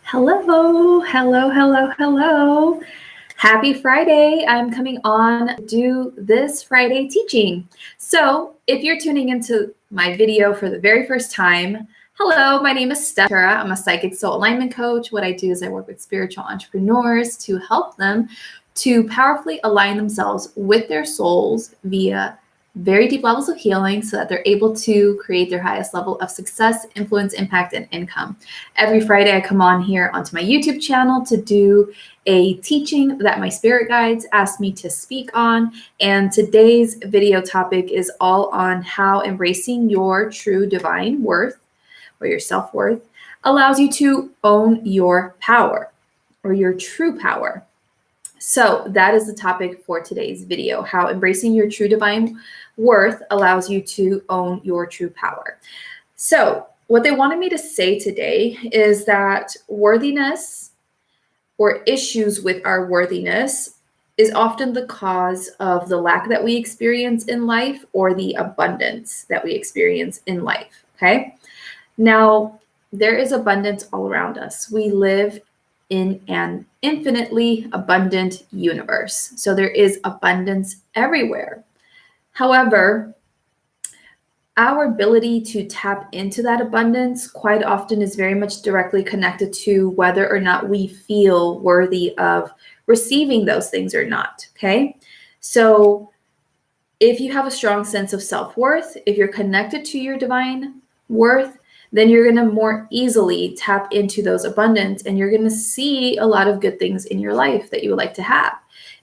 Hello, hello, hello, hello. Happy Friday. I'm coming on to do this Friday teaching. So if you're tuning into my video for the very first time, hello, my name is Stef. I'm a psychic soul alignment coach. What I do is I work with spiritual entrepreneurs to help them to powerfully align themselves with their souls via very deep levels of healing so that they're able to create their highest level of success, influence, impact, and income. Every Friday, I come on here onto my YouTube channel to do a teaching that my spirit guides asked me to speak on. And today's video topic is all on how embracing your true divine worth or your self-worth allows you to own your power or your true power. So that is the topic for today's video, how embracing your true divine worth allows you to own your true power. So what they wanted me to say today is that worthiness or issues with our worthiness is often the cause of the lack that we experience in life or the abundance that we experience in life, okay? Now, there is abundance all around us. We live in an infinitely abundant universe. So there is abundance everywhere. However, our ability to tap into that abundance quite often is very much directly connected to whether or not we feel worthy of receiving those things or not, okay? So if you have a strong sense of self-worth, if you're connected to your divine worth, then you're going to more easily tap into those abundance and you're going to see a lot of good things in your life that you would like to have.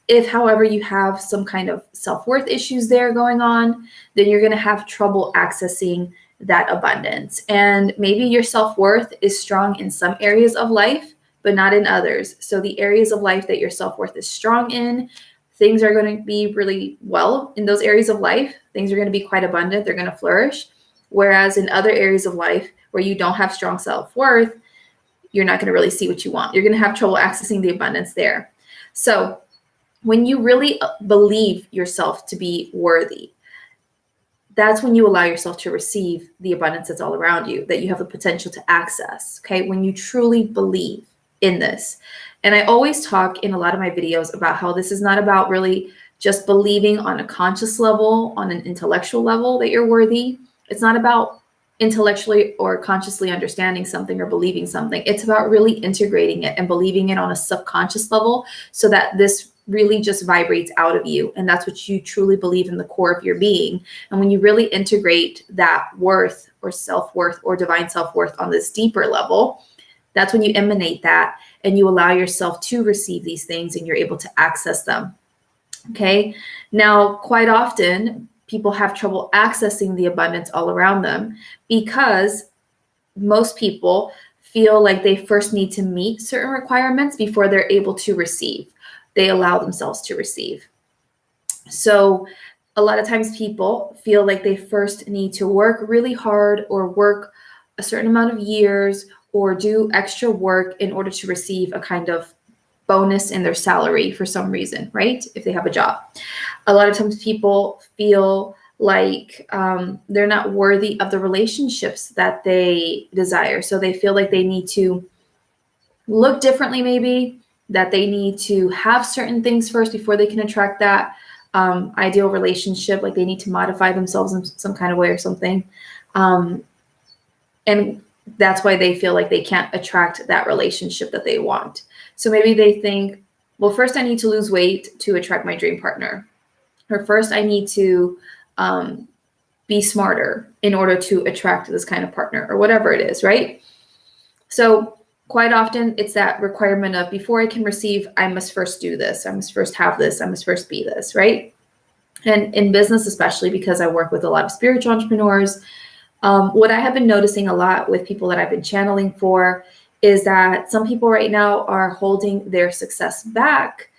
If, however, you have some kind of self-worth issues there going on, then you're going to have trouble accessing that abundance. And maybe your self-worth is strong in some areas of life, but not in others. So the areas of life that your self-worth is strong in, things are going to be really well in those areas of life. Things are going to be quite abundant. They're going to flourish. Whereas in other areas of life where you don't have strong self-worth, you're not going to really see what you want. You're going to have trouble accessing the abundance there. So when you really believe yourself to be worthy, that's when you allow yourself to receive the abundance that's all around you, that you have the potential to access, okay? When you truly believe in this. And I always talk in a lot of my videos about how this is not about really just believing on a conscious level, on an intellectual level that you're worthy. It's not about intellectually or consciously understanding something or believing something. It's about really integrating it and believing it on a subconscious level so that this really just vibrates out of you. And that's what you truly believe in the core of your being. And when you really integrate that worth or self-worth or divine self-worth on this deeper level, that's when you emanate that and you allow yourself to receive these things and you're able to access them. Okay. Now, quite often, people have trouble accessing the abundance all around them because most people feel like they first need to meet certain requirements before they're able to receive. They allow themselves to receive. So a lot of times people feel like they first need to work really hard or work a certain amount of years or do extra work in order to receive a kind of bonus in their salary for some reason, right? If they have a job. A lot of times people feel like they're not worthy of the relationships that they desire. So they feel like they need to look differently, maybe, that they need to have certain things first before they can attract that ideal relationship, like they need to modify themselves in some kind of way or something. And that's why they feel like they can't attract that relationship that they want. So maybe they think, well, first I need to lose weight to attract my dream partner. Or first I need to be smarter in order to attract this kind of partner or whatever it is, right? So quite often it's that requirement of before I can receive, I must first do this. I must first have this. I must first be this, right? And in business, especially because I work with a lot of spiritual entrepreneurs, what I have been noticing a lot with people that I've been channeling for is that some people right now are holding their success back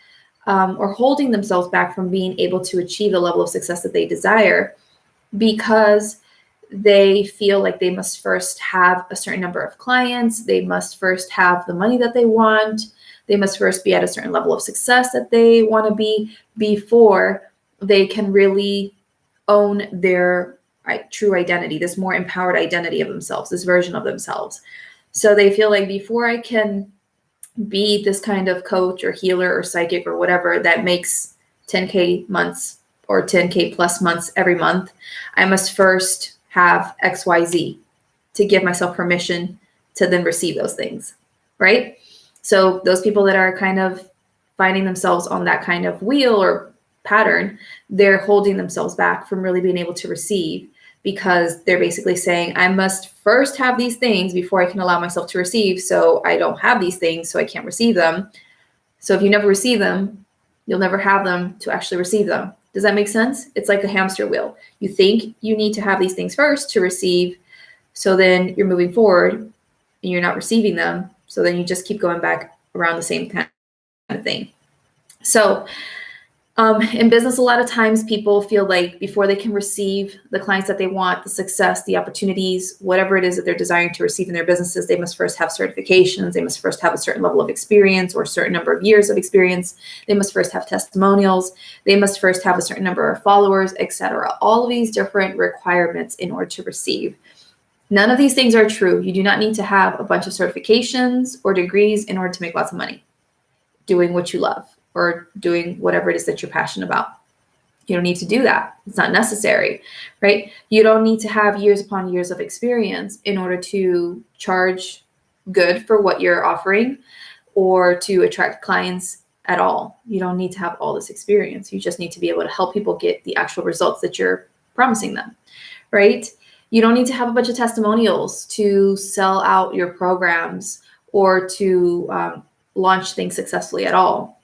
or holding themselves back from being able to achieve the level of success that they desire because they feel like they must first have a certain number of clients. They must first have the money that they want. They must first be at a certain level of success that they want to be before they can really own their true identity, this more empowered identity of themselves, this version of themselves. So they feel like before I can be this kind of coach or healer or psychic or whatever that makes 10K months or 10K plus months every month, I must first have XYZ to give myself permission to then receive those things, right? So those people that are kind of finding themselves on that kind of wheel or pattern, they're holding themselves back from really being able to receive, because they're basically saying, I must first have these things before I can allow myself to receive. So I don't have these things, so I can't receive them. So if you never receive them, you'll never have them to actually receive them. Does that make sense? It's like a hamster wheel. You think you need to have these things first to receive. So then you're moving forward and you're not receiving them. So then you just keep going back around the same kind of thing. So in business, a lot of times people feel like before they can receive the clients that they want, the success, the opportunities, whatever it is that they're desiring to receive in their businesses, they must first have certifications. They must first have a certain level of experience or a certain number of years of experience. They must first have testimonials. They must first have a certain number of followers, etc. All of these different requirements in order to receive. None of these things are true. You do not need to have a bunch of certifications or degrees in order to make lots of money doing what you love, or doing whatever it is that you're passionate about. You don't need to do that. It's not necessary, right? You don't need to have years upon years of experience in order to charge good for what you're offering or to attract clients at all. You don't need to have all this experience. You just need to be able to help people get the actual results that you're promising them, right? You don't need to have a bunch of testimonials to sell out your programs or to launch things successfully at all.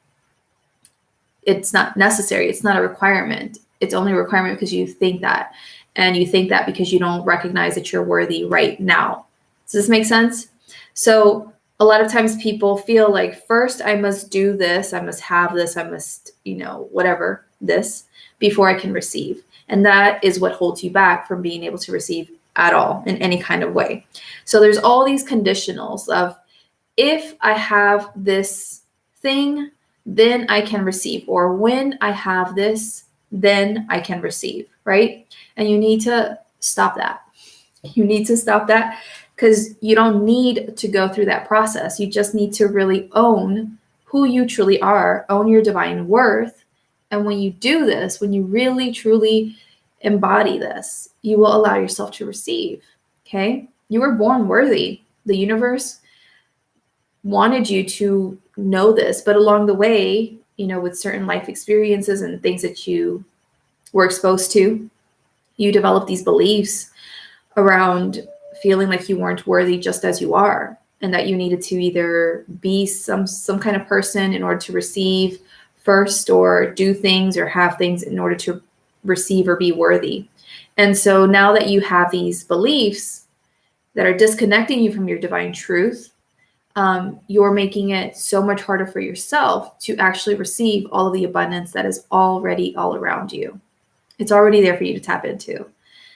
It's not necessary. It's not a requirement. It's only a requirement because you think that. And you think that because you don't recognize that you're worthy right now. Does this make sense? So a lot of times people feel like, first I must do this, I must have this, I must, whatever, this, before I can receive. And that is what holds you back from being able to receive at all in any kind of way. So there's all these conditionals of, if I have this thing, then I can receive, or when I have this, then I can receive, right? And you need to stop that. You need to stop that, because you don't need to go through that process. You just need to really own who you truly are, own your divine worth. And when you do this, when you really, truly embody this, you will allow yourself to receive, okay? You were born worthy. The universe wanted you to know this, but along the way, with certain life experiences and things that you were exposed to, you develop these beliefs around feeling like you weren't worthy just as you are, and that you needed to either be some kind of person in order to receive first, or do things or have things in order to receive or be worthy. And so now that you have these beliefs that are disconnecting you from your divine truth, you're making it so much harder for yourself to actually receive all of the abundance that is already all around you. It's already there for you to tap into,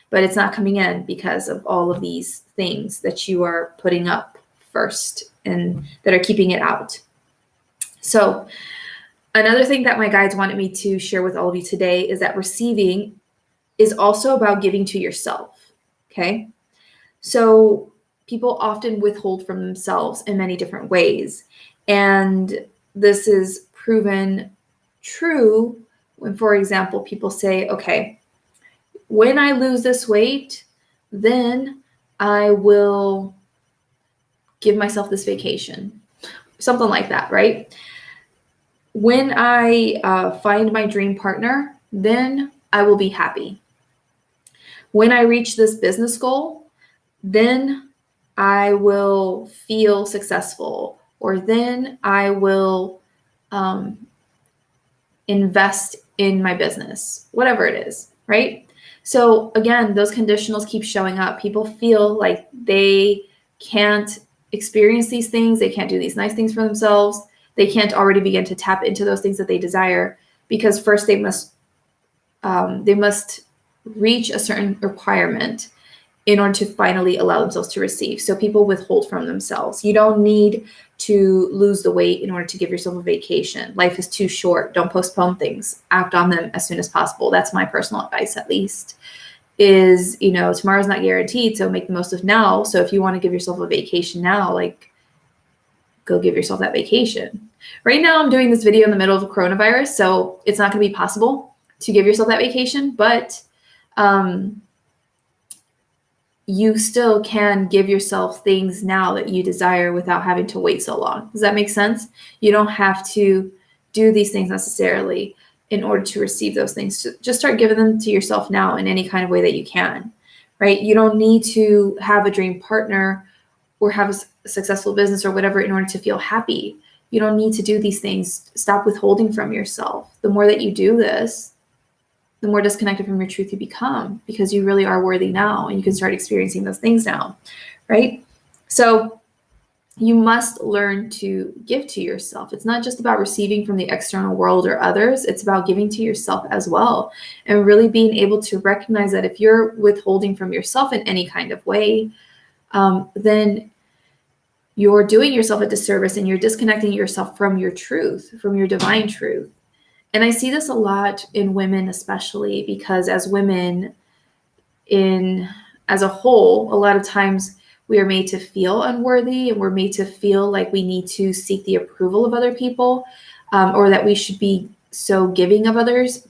but it's not coming in because of all of these things that you are putting up first and that are keeping it out. So another thing that my guides wanted me to share with all of you today is that receiving is also about giving to yourself, okay? So people often withhold from themselves in many different ways. And this is proven true when, for example, people say, okay, when I lose this weight, then I will give myself this vacation, something like that, right? When I find my dream partner, then I will be happy. When I reach this business goal, then I will feel successful, or then I will invest in my business, whatever it is, right? So again, those conditionals keep showing up. People feel like they can't experience these things. They can't do these nice things for themselves. They can't already begin to tap into those things that they desire, because first they must reach a certain requirement in order to finally allow themselves to receive. So people withhold from themselves. You don't need to lose the weight in order to give yourself a vacation. Life is too short. Don't postpone things. Act on them as soon as possible. That's my personal advice, at least, is, tomorrow's not guaranteed, so make the most of now. So if you want to give yourself a vacation now, like, go give yourself that vacation. Right now, I'm doing this video in the middle of coronavirus, so it's not going to be possible to give yourself that vacation, but you still can give yourself things now that you desire without having to wait so long. Does that make sense? You don't have to do these things necessarily in order to receive those things. Just start giving them to yourself now in any kind of way that you can, right? You don't need to have a dream partner or have a successful business or whatever in order to feel happy. You don't need to do these things. Stop withholding from yourself. The more that you do this, the more disconnected from your truth you become, because you really are worthy now and you can start experiencing those things now, right? So you must learn to give to yourself. It's not just about receiving from the external world or others. It's about giving to yourself as well, and really being able to recognize that if you're withholding from yourself in any kind of way, then you're doing yourself a disservice and you're disconnecting yourself from your truth, from your divine truth. And I see this a lot in women, especially because as women as a whole, a lot of times we are made to feel unworthy and we're made to feel like we need to seek the approval of other people, or that we should be so giving of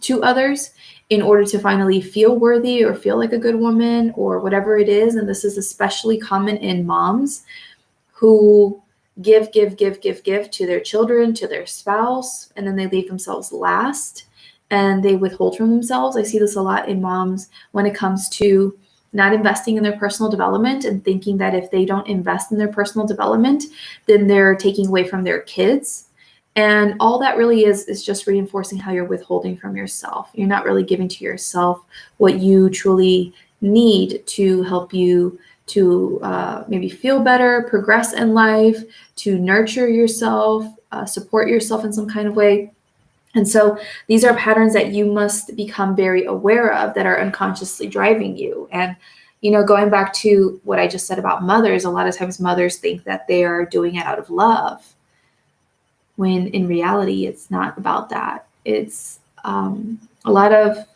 to others in order to finally feel worthy or feel like a good woman or whatever it is. And this is especially common in moms who give to their children, to their spouse, and then they leave themselves last and they withhold from themselves. I see this a lot in moms when it comes to not investing in their personal development and thinking that if they don't invest in their personal development, then they're taking away from their kids. And all that really is just reinforcing how you're withholding from yourself. You're not really giving to yourself what you truly need to help you to maybe feel better, progress in life, to nurture yourself, support yourself in some kind of way. And so these are patterns that you must become very aware of that are unconsciously driving you. And, going back to what I just said about mothers, a lot of times mothers think that they are doing it out of love, when in reality, it's not about that. It's a lot of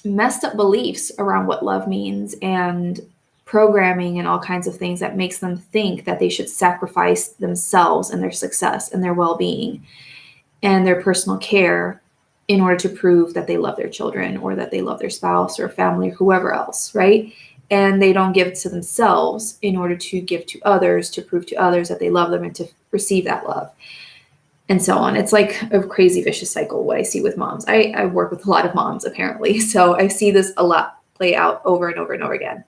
messed up beliefs around what love means and programming and all kinds of things that makes them think that they should sacrifice themselves and their success and their well-being and their personal care in order to prove that they love their children or that they love their spouse or family or whoever else, right? And they don't give to themselves in order to give to others, to prove to others that they love them and to receive that love. And so on. It's like a crazy vicious cycle, what I see with moms. I work with a lot of moms, apparently. So I see this a lot play out over and over and over again.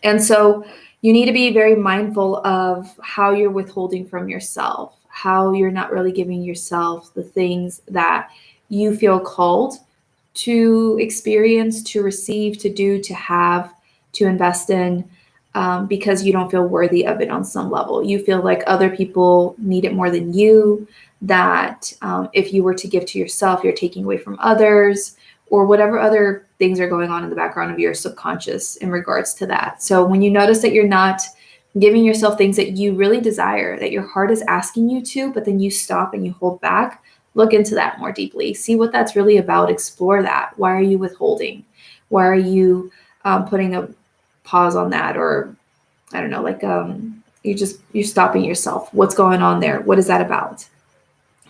And so you need to be very mindful of how you're withholding from yourself, how you're not really giving yourself the things that you feel called to experience, to receive, to do, to have, to invest in. Because you don't feel worthy of it on some level. You feel like other people need it more than you, that if you were to give to yourself, you're taking away from others, or whatever other things are going on in the background of your subconscious in regards to that. So when you notice that you're not giving yourself things that you really desire, that your heart is asking you to, but then you stop and you hold back, look into that more deeply. See what that's really about. Explore that. Why are you withholding? Why are you putting a pause on that? Or I don't know, like you're stopping yourself. What's going on there? What is that about?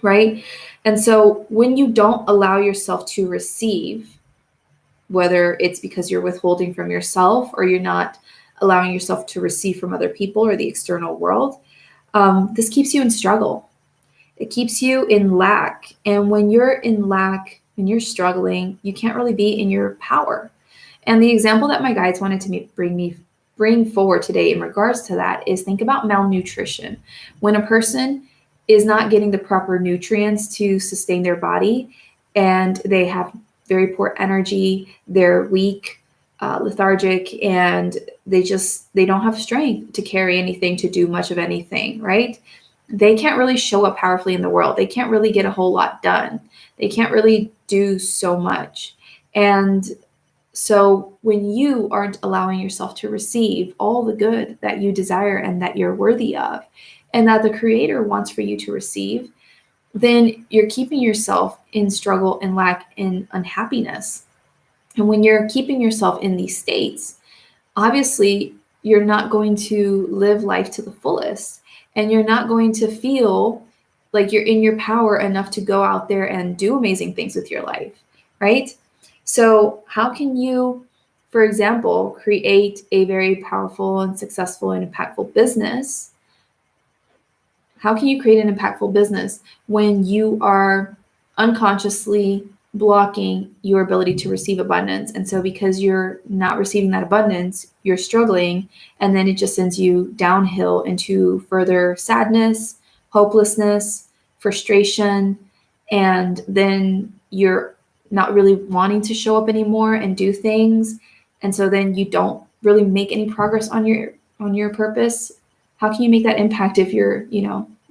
Right? And so when you don't allow yourself to receive, whether it's because you're withholding from yourself or you're not allowing yourself to receive from other people or the external world, this keeps you in struggle. It keeps you in lack. And when you're in lack, when you're struggling, you can't really be in your power. And the example that my guides wanted to bring forward today in regards to that is think about malnutrition. When a person is not getting the proper nutrients to sustain their body and they have very poor energy, they're weak, lethargic, and they don't have strength to carry anything, to do much of anything, right? They can't really show up powerfully in the world. They can't really get a whole lot done. They can't really do so much. And so when you aren't allowing yourself to receive all the good that you desire and that you're worthy of, and that the Creator wants for you to receive, then you're keeping yourself in struggle and lack and unhappiness. And when you're keeping yourself in these states, obviously you're not going to live life to the fullest, and you're not going to feel like you're in your power enough to go out there and do amazing things with your life, right? So how can you, for example, create a very powerful and successful and impactful business? How can you create an impactful business when you are unconsciously blocking your ability to receive abundance? And so because you're not receiving that abundance, you're struggling, and then it just sends you downhill into further sadness, hopelessness, frustration, and then you're not really wanting to show up anymore and do things. And so then you don't really make any progress on your purpose. How can you make that impact if you're,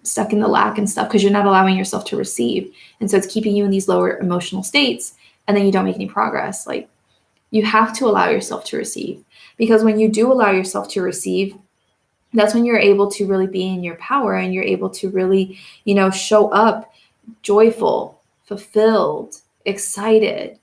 stuck in the lack and stuff, because you're not allowing yourself to receive? And so it's keeping you in these lower emotional states, and then you don't make any progress. Like, you have to allow yourself to receive, because when you do allow yourself to receive, that's when you're able to really be in your power, and you're able to really, show up joyful, fulfilled, excited,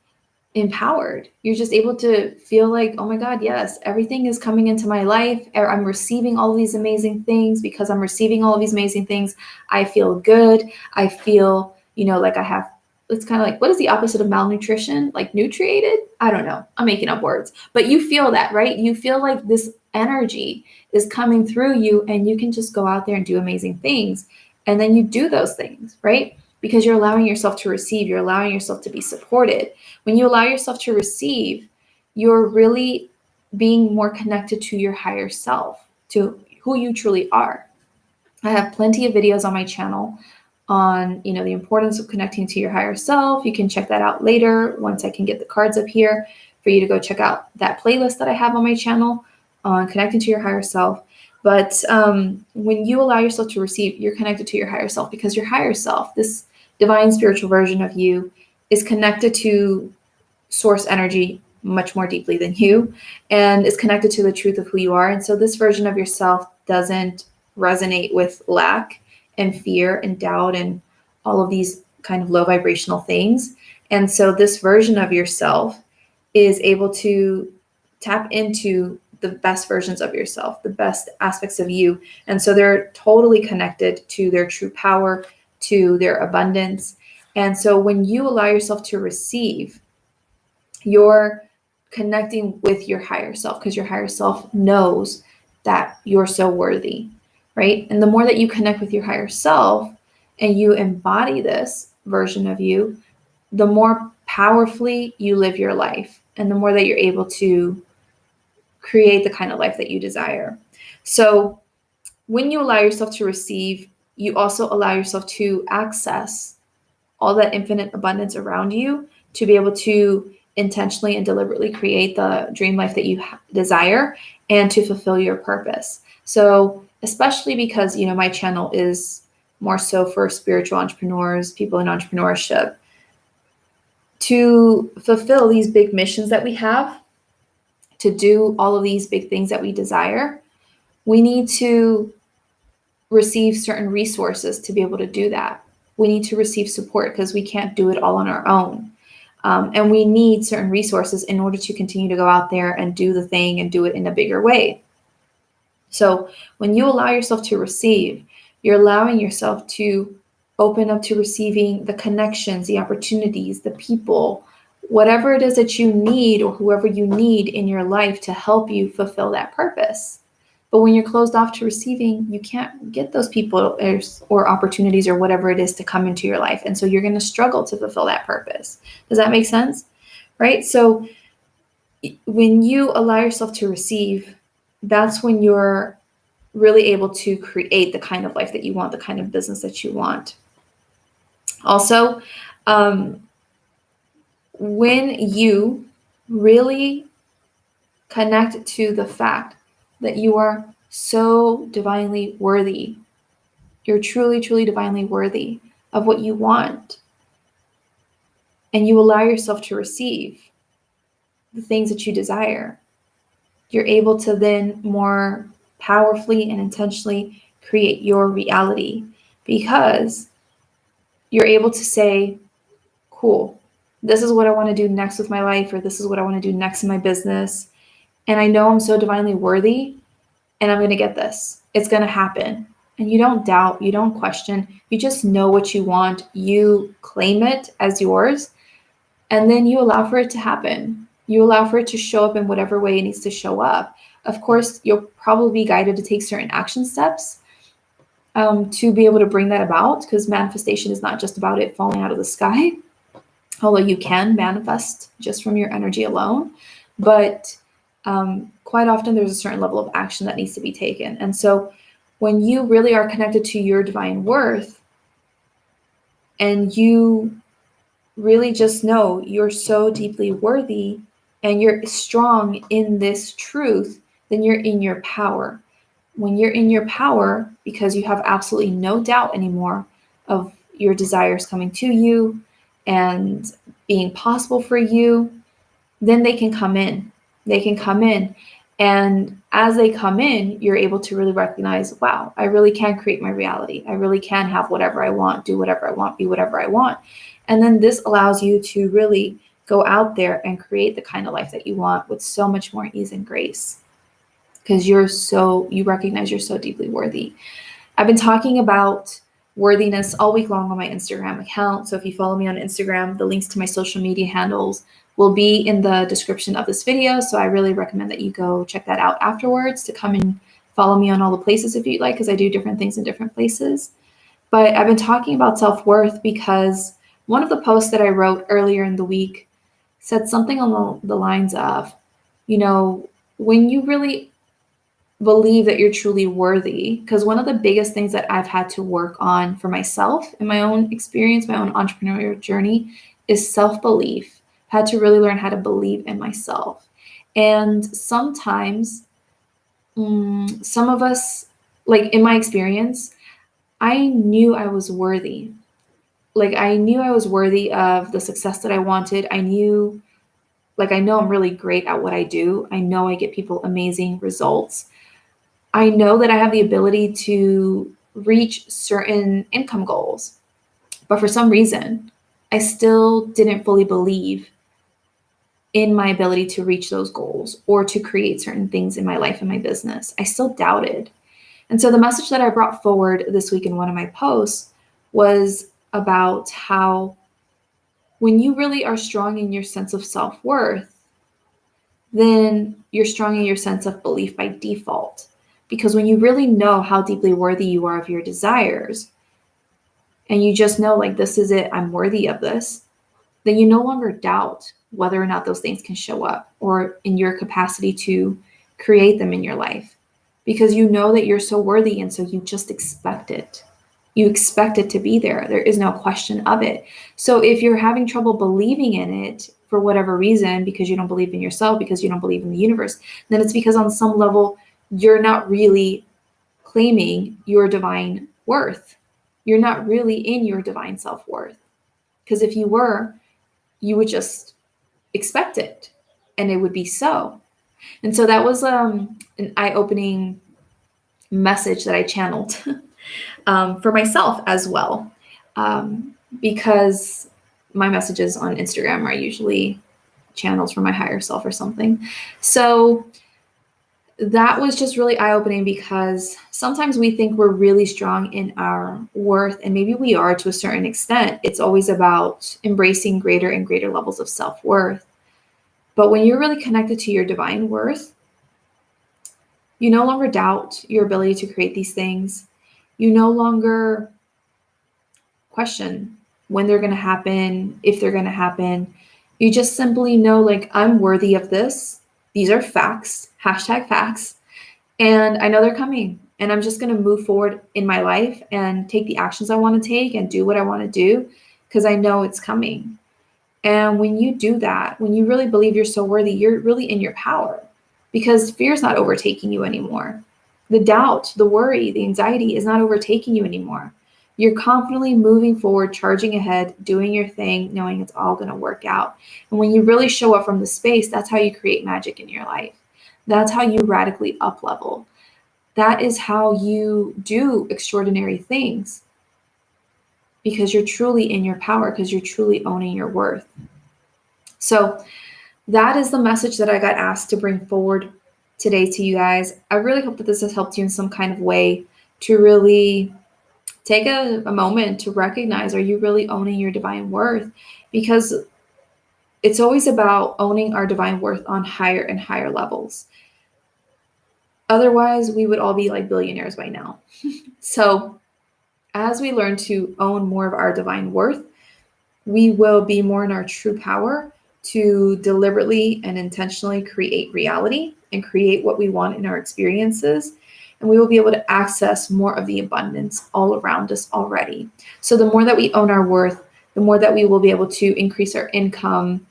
empowered. You're just able to feel like, oh my God, yes, everything is coming into my life. I'm receiving all of these amazing things. Because I'm receiving all of these amazing things, I feel good. I feel, like I have, it's kind of like, what is the opposite of malnutrition? Like nutriated? I don't know. I'm making up words. But you feel that, right? You feel like this energy is coming through you, and you can just go out there and do amazing things. And then you do those things, right? Because you're allowing yourself to receive. You're allowing yourself to be supported. When you allow yourself to receive, you're really being more connected to your higher self, to who you truly are. I have plenty of videos on my channel on, the importance of connecting to your higher self. You can check that out later once I can get the cards up here for you to go check out that playlist that I have on my channel on connecting to your higher self. But when you allow yourself to receive, you're connected to your higher self, because your higher self, this divine spiritual version of you, is connected to source energy much more deeply than you, and is connected to the truth of who you are. And so this version of yourself doesn't resonate with lack and fear and doubt and all of these kind of low vibrational things. And so this version of yourself is able to tap into the best versions of yourself, the best aspects of you. And so they're totally connected to their true power, to their abundance. And so when you allow yourself to receive, you're connecting with your higher self, because your higher self knows that you're so worthy, right? And the more that you connect with your higher self and you embody this version of you, the more powerfully you live your life, and the more that you're able to create the kind of life that you desire. So when you allow yourself to receive, you also allow yourself to access all that infinite abundance around you, to be able to intentionally and deliberately create the dream life that you desire, and to fulfill your purpose. So especially because, my channel is more so for spiritual entrepreneurs, people in entrepreneurship, to fulfill these big missions that we have, to do all of these big things that we desire, we need to receive certain resources to be able to do that. We need to receive support, because we can't do it all on our own. And we need certain resources in order to continue to go out there and do the thing and do it in a bigger way. So when you allow yourself to receive, you're allowing yourself to open up to receiving the connections, the opportunities, the people, whatever it is that you need, or whoever you need in your life to help you fulfill that purpose. But when you're closed off to receiving, you can't get those people or opportunities or whatever it is to come into your life. And so you're going to struggle to fulfill that purpose. Does that make sense? Right? So when you allow yourself to receive, that's when you're really able to create the kind of life that you want, the kind of business that you want. Also, when you really connect to the fact that you are so divinely worthy, you're truly, truly divinely worthy of what you want, and you allow yourself to receive the things that you desire, you're able to then more powerfully and intentionally create your reality, because you're able to say, cool, this is what I want to do next with my life, or this is what I want to do next in my business. and I know I'm so divinely worthy, and I'm going to get this. It's going to happen. And you don't doubt, you don't question, you just know what you want, you claim it as yours, and then you allow for it to happen. You allow for it to show up in whatever way it needs to show up. Of course, you'll probably be guided to take certain action steps to be able to bring that about, because manifestation is not just about it falling out of the sky, although you can manifest just from your energy alone. But quite often there's a certain level of action that needs to be taken. And so when you really are connected to your divine worth, and you really just know you're so deeply worthy and you're strong in this truth, then you're in your power. When you're in your power, because you have absolutely no doubt anymore of your desires coming to you and being possible for you, then they can come in. They can come in. And as they come in, you're able to really recognize, wow, I really can create my reality. I really can have whatever I want, do whatever I want, be whatever I want. And then this allows you to really go out there and create the kind of life that you want with so much more ease and grace, because you recognize you're so deeply worthy. I've been talking about worthiness all week long on my Instagram account. So if you follow me on Instagram, the links to my social media handles will be in the description of this video. So I really recommend that you go check that out afterwards, to come and follow me on all the places if you'd like, because I do different things in different places. But I've been talking about self-worth because one of the posts that I wrote earlier in the week said something on the lines of, when you really believe that you're truly worthy, because one of the biggest things that I've had to work on for myself in my own experience, my own entrepreneurial journey, is self-belief. I've had to really learn how to believe in myself. And sometimes, some of us, like in my experience, I knew I was worthy. Like I knew I was worthy of the success that I wanted. I know I'm really great at what I do. I know I get people amazing results. I know that I have the ability to reach certain income goals, but for some reason, I still didn't fully believe in my ability to reach those goals or to create certain things in my life and my business. I still doubted. And so the message that I brought forward this week in one of my posts was about how when you really are strong in your sense of self-worth, then you're strong in your sense of belief by default. Because when you really know how deeply worthy you are of your desires, and you just know, like, this is it, I'm worthy of this, then you no longer doubt whether or not those things can show up or in your capacity to create them in your life. Because you know that you're so worthy, and so you just expect it. You expect it to be there. There is no question of it. So if you're having trouble believing in it for whatever reason, because you don't believe in yourself, because you don't believe in the universe, then it's because on some level, you're not really claiming your divine worth. You're not really in your divine self-worth. Because if you were, you would just expect it, and it would be so. And so that was an eye-opening message that I channeled for myself as well, because my messages on Instagram are usually channels from my higher self or something. So that was just really eye-opening, because sometimes we think we're really strong in our worth, and maybe we are to a certain extent. It's always about embracing greater and greater levels of self-worth. But when you're really connected to your divine worth, you no longer doubt your ability to create these things. You no longer question when they're going to happen, if they're going to happen. You just simply know, like, I'm worthy of this. These are facts, #facts. And I know they're coming. And I'm just going to move forward in my life and take the actions I want to take and do what I want to do, because I know it's coming. And when you do that, when you really believe you're so worthy, you're really in your power, because fear is not overtaking you anymore. The doubt, the worry, the anxiety is not overtaking you anymore. You're confidently moving forward, charging ahead, doing your thing, knowing it's all going to work out. And when you really show up from the space, that's how you create magic in your life. That's how you radically up level. That is how you do extraordinary things, because you're truly in your power, because you're truly owning your worth. So that is the message that I got asked to bring forward today to you guys. I really hope that this has helped you in some kind of way to really take a moment to recognize, are you really owning your divine worth? Because it's always about owning our divine worth on higher and higher levels. Otherwise, we would all be like billionaires by now. So as we learn to own more of our divine worth, we will be more in our true power to deliberately and intentionally create reality and create what we want in our experiences. And we will be able to access more of the abundance all around us already. So the more that we own our worth, the more that we will be able to increase our income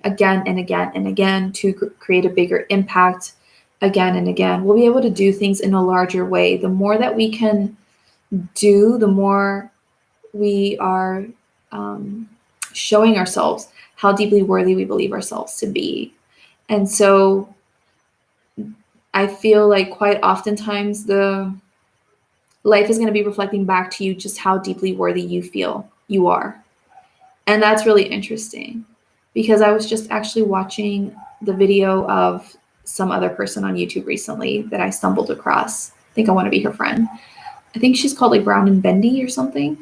again and again and again to create a bigger impact again and again. We'll be able to do things in a larger way. The more that we can do, the more we are showing ourselves how deeply worthy we believe ourselves to be. And so I feel like quite oftentimes the life is going to be reflecting back to you just how deeply worthy you feel you are. And that's really interesting because I was just actually watching the video of some other person on YouTube recently that I stumbled across. I think I want to be her friend. I think she's called like Brown and Bendy or something.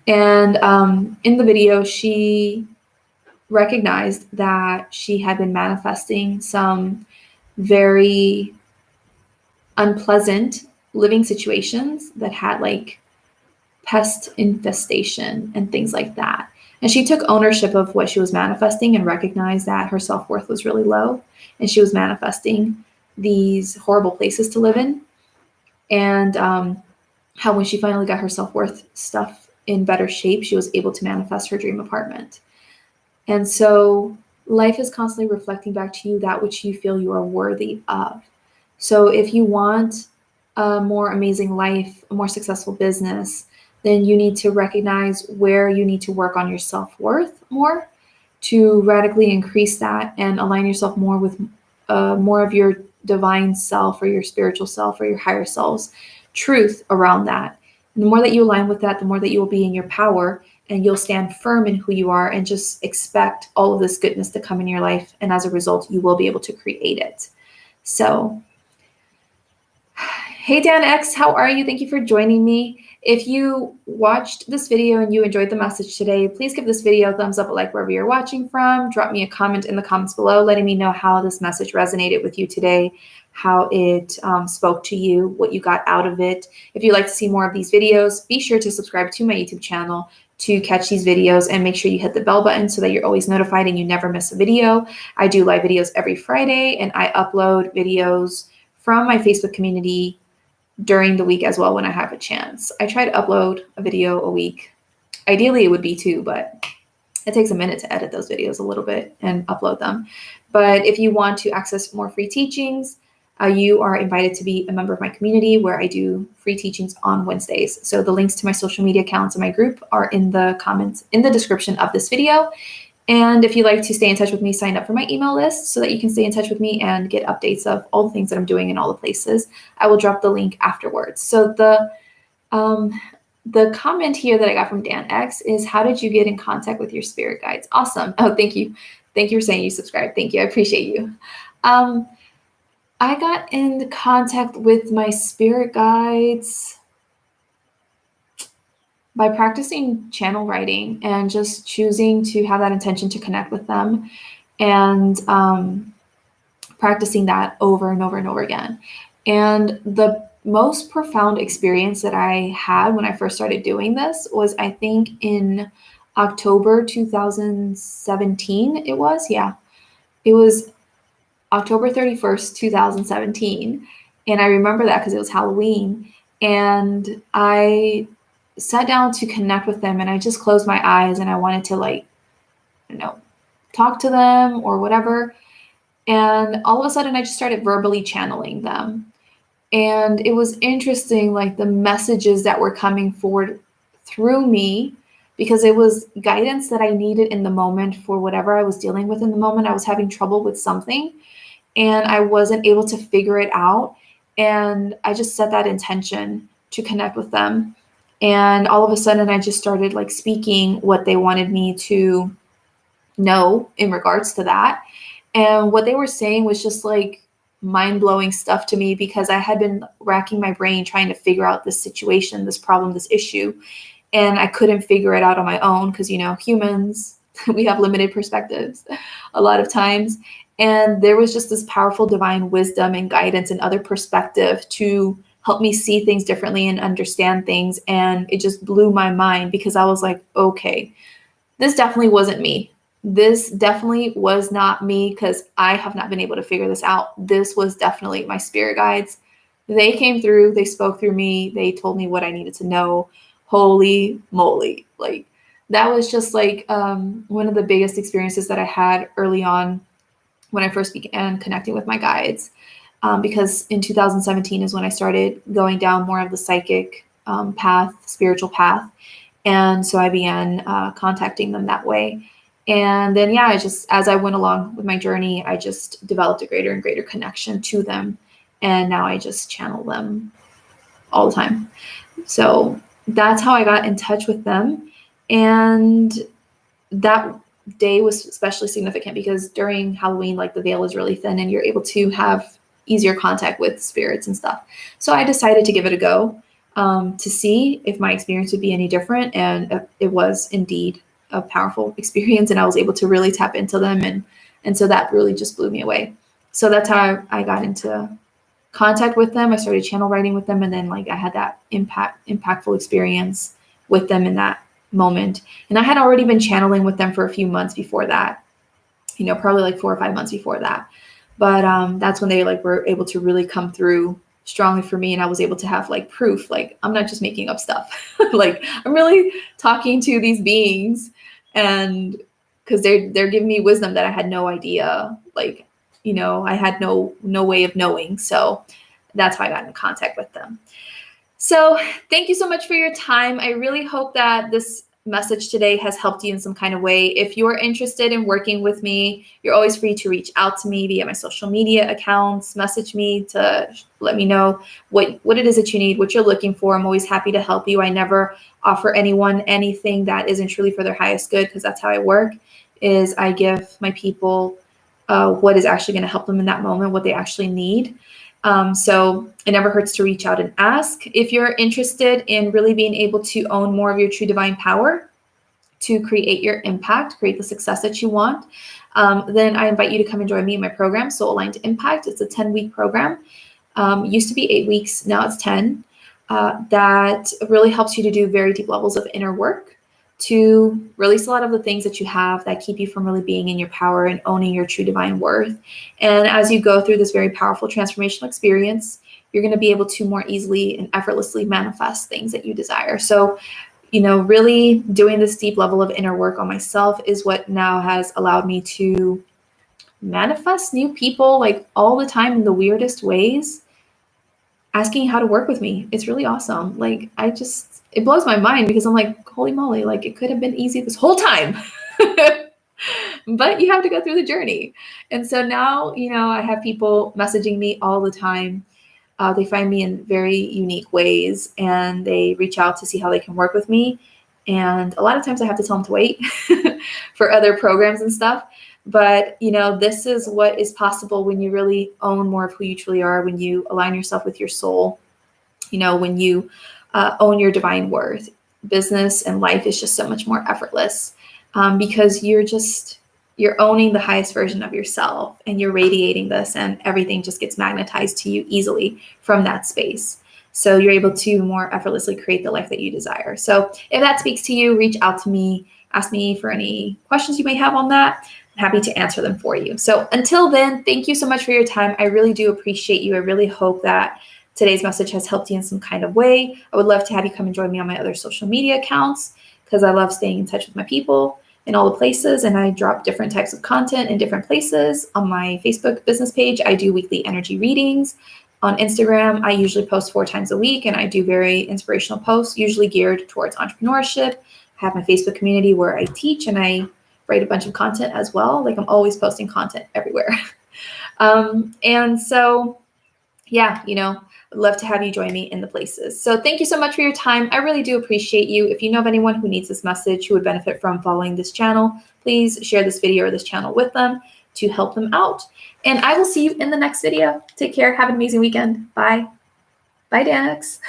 And in the video, she recognized that she had been manifesting some very unpleasant living situations that had like pest infestation and things like that. And she took ownership of what she was manifesting and recognized that her self-worth was really low and she was manifesting these horrible places to live in. And how when she finally got her self-worth stuff in better shape, she was able to manifest her dream apartment. And so life is constantly reflecting back to you that which you feel you are worthy of. So if you want a more amazing life, a more successful business, then you need to recognize where you need to work on your self-worth more to radically increase that and align yourself more with more of your divine self or your spiritual self or your higher self's truth around that. And the more that you align with that, the more that you will be in your power and you'll stand firm in who you are and just expect all of this goodness to come in your life. And as a result, you will be able to create it. So, hey, Dan X, how are you? Thank you for joining me. If you watched this video and you enjoyed the message today, please give this video a thumbs up, like wherever you're watching from. Drop me a comment in the comments below, letting me know how this message resonated with you today, how it spoke to you, what you got out of it. If you'd like to see more of these videos, be sure to subscribe to my YouTube channel to catch these videos and make sure you hit the bell button so that you're always notified and you never miss a video. I do live videos every Friday and I upload videos from my Facebook community during the week as well when I have a chance. I try to upload a video a week. Ideally, it would be 2, but it takes a minute to edit those videos a little bit and upload them. But if you want to access more free teachings, you are invited to be a member of my community where I do free teachings on Wednesdays. So the links to my social media accounts and my group are in the comments in the description of this video. And if you'd like to stay in touch with me, sign up for my email list so that you can stay in touch with me and get updates of all the things that I'm doing in all the places. I will drop the link afterwards. So the comment here that I got from Dan X is, how did you get in contact with your spirit guides? Awesome. Oh, thank you. Thank you for saying you subscribed. Thank you. I appreciate you. I got in contact with my spirit guides by practicing channel writing and just choosing to have that intention to connect with them and practicing that over and over and over again. And the most profound experience that I had when I first started doing this was, I think in October 2017, it was October 31st, 2017. And I remember that because it was Halloween. And I sat down to connect with them and I just closed my eyes and I wanted to talk to them or whatever. And all of a sudden I just started verbally channeling them. And it was interesting, like the messages that were coming forward through me, because it was guidance that I needed in the moment for whatever I was dealing with in the moment. I was having trouble with something and I wasn't able to figure it out. And I just set that intention to connect with them. And all of a sudden I just started speaking what they wanted me to know in regards to that. And what they were saying was just like mind-blowing stuff to me, because I had been racking my brain trying to figure out this situation, this problem, this issue, and I couldn't figure it out on my own because, humans, we have limited perspectives a lot of times. And there was just this powerful divine wisdom and guidance and other perspective to help me see things differently and understand things. And it just blew my mind, because I was like, okay, this definitely wasn't me. This definitely was not me, because I have not been able to figure this out. This was definitely my spirit guides. They came through, they spoke through me, they told me what I needed to know. Holy moly. Like, that was just like one of the biggest experiences that I had early on when I first began connecting with my guides. Because in 2017 is when I started going down more of the psychic path, spiritual path. And so I began contacting them that way. And then, I just, as I went along with my journey, I just developed a greater and greater connection to them. And now I just channel them all the time. So that's how I got in touch with them. And that day was especially significant because during Halloween, like, the veil is really thin and you're able to have easier contact with spirits and stuff. So I decided to give it a go to see if my experience would be any different. And it was indeed a powerful experience, and I was able to really tap into them. And so that really just blew me away. So that's how I got into contact with them. I started channel writing with them. And then, like, I had that impactful experience with them in that moment. And I had already been channeling with them for a few months before that, probably like 4 or 5 months before that. But that's when they were able to really come through strongly for me. And I was able to have proof, I'm not just making up stuff. I'm really talking to these beings, and because they're giving me wisdom that I had no idea. I had no way of knowing. So that's how I got in contact with them. So thank you so much for your time. I really hope that this message today has helped you in some kind of way. If you're interested in working with me, you're always free to reach out to me via my social media accounts, message me to let me know what it is that you need, what you're looking for. I'm always happy to help you. I never offer anyone anything that isn't truly for their highest good, because that's how I work, is I give my people what is actually going to help them in that moment, what they actually need. So it never hurts to reach out and ask. If you're interested in really being able to own more of your true divine power, to create your impact, create the success that you want, then I invite you to come and join me in my program, Soul Aligned to Impact. It's a 10-week program. Used to be 8 weeks, now it's 10. That really helps you to do very deep levels of inner work, to release a lot of the things that you have that keep you from really being in your power and owning your true divine worth. And as you go through this very powerful transformational experience, you're going to be able to more easily and effortlessly manifest things that you desire. So, really doing this deep level of inner work on myself is what now has allowed me to manifest new people all the time in the weirdest ways, asking how to work with me. It's really awesome. It blows my mind, because I'm like, holy moly, it could have been easy this whole time. But you have to go through the journey. And so now, I have people messaging me all the time. They find me in very unique ways, and they reach out to see how they can work with me. And a lot of times I have to tell them to wait for other programs and stuff. But, this is what is possible when you really own more of who you truly are, when you align yourself with your soul, when you own your divine worth. Business and life is just so much more effortless, because you're owning the highest version of yourself, and you're radiating this, and everything just gets magnetized to you easily from that space. So you're able to more effortlessly create the life that you desire. So if that speaks to you, reach out to me, ask me for any questions you may have on that. I'm happy to answer them for you. So until then, thank you so much for your time. I really do appreciate you. I really hope that today's message has helped you in some kind of way. I would love to have you come and join me on my other social media accounts, because I love staying in touch with my people in all the places. And I drop different types of content in different places. On my Facebook business page, I do weekly energy readings. On Instagram, I usually post 4 times a week, and I do very inspirational posts, usually geared towards entrepreneurship. I have my Facebook community where I teach, and I write a bunch of content as well. I'm always posting content everywhere. And so, I'd love to have you join me in the places. So thank you so much for your time. I really do appreciate you. If you know of anyone who needs this message, who would benefit from following this channel, please share this video or this channel with them. to help them out. And I will see you in the next video. Take care. Have an amazing weekend. Bye. Bye, Danex.